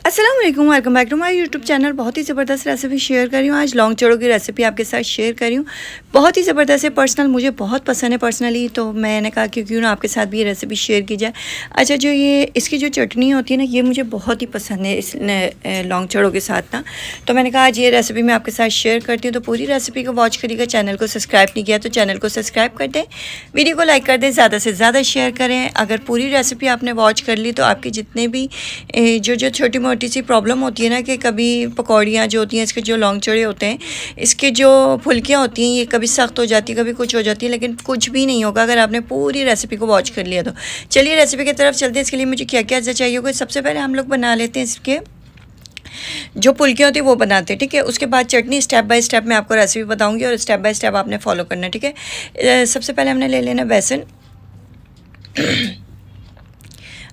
अस्सलाम वालेकुम, welcome back to my YouTube channel. बहुत ही ज़बरदस्त रेसिपी शेयर कर रही हूँ। आज लौंग चड़ों की रेसिपी आपके साथ शेयर कर रही हूँ। बहुत ही ज़बरदस्त है, पर्सनल मुझे बहुत पसंद है पर्सनली, तो मैंने कहा कि क्यों ना आपके साथ भी ये रेसिपी शेयर की जाए। अच्छा, जो ये इसकी जो चटनी होती है ना, ये मुझे बहुत ही पसंद है इस लौंग चड़ों के साथ ना, तो मैंने कहा आज ये रेसिपी मैं आपके साथ शेयर करती हूँ। तो पूरी रेसिपी को वॉच करिएगा। चैनल को सब्सक्राइब नहीं किया तो चैनल को सब्सक्राइब कर दें, वीडियो को लाइक कर दें, ज़्यादा से ज़्यादा शेयर करें। अगर पूरी रेसिपी आपने वॉच कर ली तो आपकी जितने भी जो छोटी मोटी सी प्रॉब्लम होती है ना, कि कभी पकौड़ियाँ जो होती हैं, इसके जो लौंग चड़े होते हैं, इसके जो फुल्कियाँ होती हैं, ये कभी सख्त हो जाती है, कभी कुछ हो जाती है, लेकिन कुछ भी नहीं होगा अगर आपने पूरी रेसिपी को वॉच कर लिया तो। चलिए रेसिपी की तरफ चलते हैं। इसके लिए मुझे क्या क्या चाहिए होगा। सबसे पहले हम लोग बना लेते हैं इसके जो फुल्कियाँ होती है वो बनाते हैं, ठीक है। उसके बाद चटनी स्टेप बाय स्टेप मैं आपको रेसिपी बताऊँगी और स्टेप बाय स्टेप आपने फॉलो करना है, ठीक है। सबसे पहले हमने ले लेना बेसन।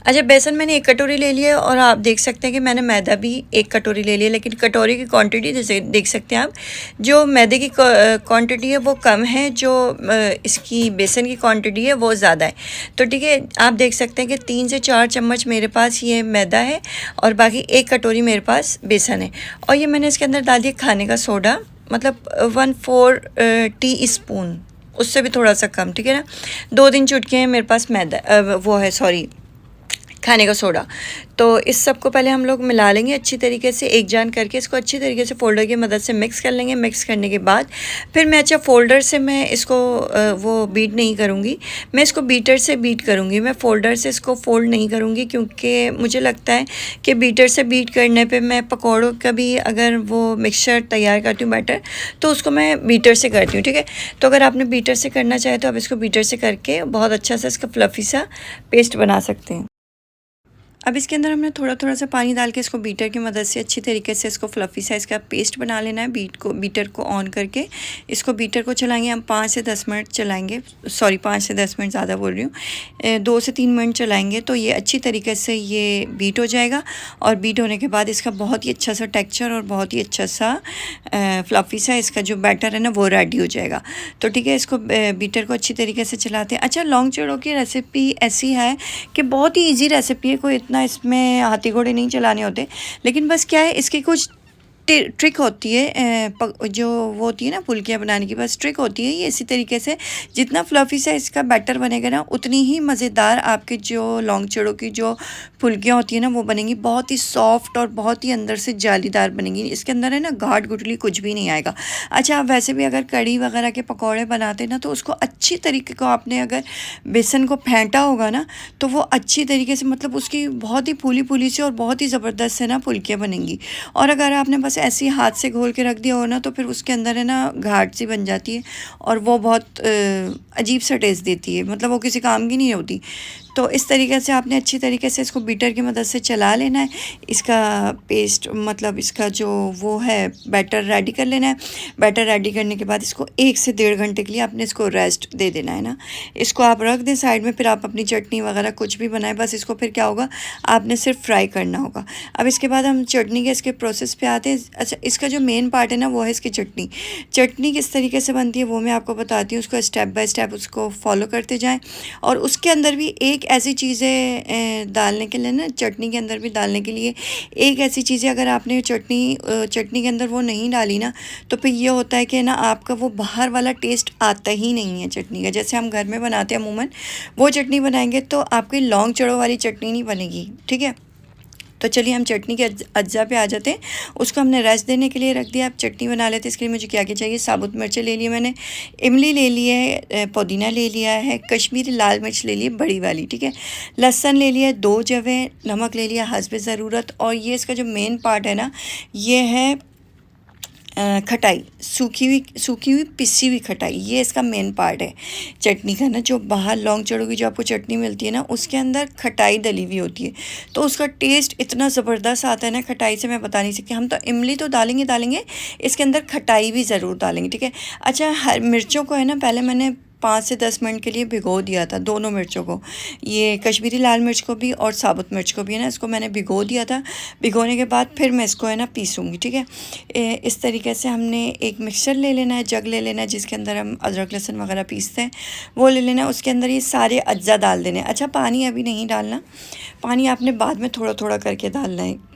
अच्छा, बेसन मैंने 1 कटोरी ले लिया और आप देख सकते हैं कि मैंने मैदा भी 1 कटोरी ले लिया, लेकिन कटोरी की क्वांटिटी जैसे देख सकते हैं आप, जो मैदे की क्वांटिटी है वो कम है, जो इसकी बेसन की क्वांटिटी है वो ज़्यादा है। तो ठीक है, आप देख सकते हैं कि 3 से 4 चम्मच मेरे पास ये मैदा है और बाकी 1 कटोरी मेरे पास बेसन है। और ये मैंने इसके अंदर डाल दिया खाने का सोडा, मतलब 1/4 टी स्पून, उससे भी थोड़ा सा कम, ठीक है ना। 2-3 चुटकी हैं मेरे पास मैदा वो है, सॉरी, खाने का सोडा। तो इस सब को पहले हम लोग मिला लेंगे अच्छी तरीके से, एक जान करके इसको अच्छी तरीके से फ़ोल्डर की मदद से मिक्स कर लेंगे। मिक्स करने के बाद फिर मैं फ़ोल्डर से मैं इसको वो बीट नहीं करूँगी, मैं इसको बीटर से बीट करूँगी। मैं फ़ोल्डर से इसको फ़ोल्ड नहीं करूँगी, क्योंकि मुझे लगता है कि बीटर से बीट करने पर मैं पकौड़ों का भी अगर वो मिक्सचर तैयार करती हूँ बैटर, तो उसको मैं बीटर से करती हूँ, ठीक है। तो अगर आपने बीटर से करना चाहे तो आप इसको बीटर से करके बहुत अच्छा सा इसका फ्लफ़ी सा पेस्ट बना सकते हैं। अब इसके अंदर हमने थोड़ा थोड़ा सा पानी डाल के इसको बीटर की मदद से अच्छी तरीके से इसको फ्लफ़ी साइज़ का पेस्ट बना लेना है। बीटर को ऑन करके इसको बीटर को चलाएंगे हम 5 से 10 मिनट चलाएंगे, सॉरी 5 से 10 मिनट ज़्यादा बोल रही हूँ, 2 से 3 मिनट चलाएंगे तो ये अच्छी तरीके से ये बीट हो जाएगा। और बीट होने के बाद इसका बहुत ही अच्छा सा टेक्स्चर और बहुत ही अच्छा सा फ्लफ़ी सा इसका जो बैटर है ना वो रेडी हो जाएगा। तो ठीक है, इसको बीटर को अच्छी तरीके से चलाते हैं। अच्छा, लौंग चड़ों की रेसिपी ऐसी है कि बहुत ही ईजी रेसिपी है, कोई ना इसमें हाथी घोड़े नहीं चलाने होते, लेकिन बस क्या है, इसकी कुछ ट्रिक होती है, जो वो होती है ना फुल्कियाँ बनाने की, बस ट्रिक होती है ये। इसी तरीके से जितना फ्लफ़ी सा इसका बैटर बनेगा ना, उतनी ही मज़ेदार आपके जो लौंग चड़ों की जो फुल्कियाँ होती है ना वो बनेंगी, बहुत ही सॉफ्ट और बहुत ही अंदर से जालीदार बनेंगी। इसके अंदर है ना गाढ़ गुठली कुछ भी नहीं आएगा। अच्छा, आप वैसे भी अगर कड़ी वगैरह के पकौड़े बनाते ना, तो उसको अच्छी तरीके को आपने अगर बेसन को फेंटा होगा ना, तो वो अच्छी तरीके से, मतलब उसकी बहुत ही फूली फूली सी और बहुत ही ज़बरदस्त से ना फुल्कियाँ बनेंगी। और अगर आपने बस ऐसे ही हाथ से घोल के रख दिया हो ना, तो फिर उसके अंदर है ना घाट सी बन जाती है और वो बहुत अजीब सा टेस्ट देती है, मतलब वो किसी काम की नहीं होती। तो इस तरीके से आपने अच्छी तरीके से इसको बीटर की मदद से चला लेना है। इसका पेस्ट, मतलब इसका जो वो है बैटर रेडी कर लेना है। बैटर रेडी करने के बाद इसको 1 से 1.5 घंटे के लिए आपने इसको रेस्ट दे देना है ना। इसको आप रख दें साइड में, फिर आप अपनी चटनी वगैरह कुछ भी बनाएं, बस इसको फिर क्या होगा, आपने सिर्फ फ्राई करना होगा। अब इसके बाद हम चटनी के इसके प्रोसेस पे आते हैं। अच्छा, इसका जो मेन पार्ट है ना वो है इसकी चटनी। चटनी किस तरीके से बनती है वो मैं आपको बताती हूँ, उसको स्टेप बाय स्टेप उसको फॉलो करते जाएँ। और उसके अंदर भी एक ऐसी चीज़ें डालने के लिए ना, चटनी के अंदर भी डालने के लिए एक ऐसी चीज़ें, अगर आपने चटनी के अंदर वो नहीं डाली ना, तो फिर ये होता है कि ना आपका वो बाहर वाला टेस्ट आता ही नहीं है चटनी का। जैसे हम घर में बनाते हैं अमूमन, वो चटनी बनाएंगे तो आपकी लौंग चड़ों वाली चटनी नहीं बनेगी, ठीक है। तो चलिए हम चटनी के अज्जा पे आ जाते हैं। उसको हमने रेस्ट देने के लिए रख दिया। अब चटनी बना लेते हैं। इसके लिए मुझे क्या क्या चाहिए, साबुत मिर्चें ले ली मैंने, इमली ले ली है, पुदीना ले लिया है, कश्मीरी लाल मिर्च ले ली है बड़ी वाली, ठीक है, लहसुन ले लिया है 2 जवे, नमक ले लिया हस्बे ज़रूरत। और ये इसका जो मेन पार्ट है ना, ये है खटाई, सूखी हुई पिसी हुई खटाई, ये इसका मेन पार्ट है चटनी का ना। जो बाहर लौंग चड़ों की जो आपको चटनी मिलती है ना, उसके अंदर खटाई डली हुई होती है, तो उसका टेस्ट इतना ज़बरदस्त आता है ना खटाई से, मैं बता नहीं सकती। हम तो इमली तो डालेंगे, इसके अंदर खटाई भी ज़रूर डालेंगे, ठीक है। अच्छा, हर मिर्चों को है ना, पहले मैंने 5 से 10 मिनट के लिए भिगो दिया था, दोनों मिर्चों को, ये कश्मीरी लाल मिर्च को भी और साबुत मिर्च को भी है ना, इसको मैंने भिगो दिया था। भिगोने के बाद फिर मैं इसको है ना पीसूँगी, ठीक है। इस तरीके से हमने एक मिक्सर ले लेना है, जग ले लेना है, जिसके अंदर हम अदरक लहसुन वगैरह पीसते हैं, वो ले लेना है। उसके अंदर ये सारे अज्जा डाल देने। अच्छा, पानी अभी नहीं डालना, पानी आपने बाद में थोड़ा थोड़ा करके डालना है,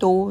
2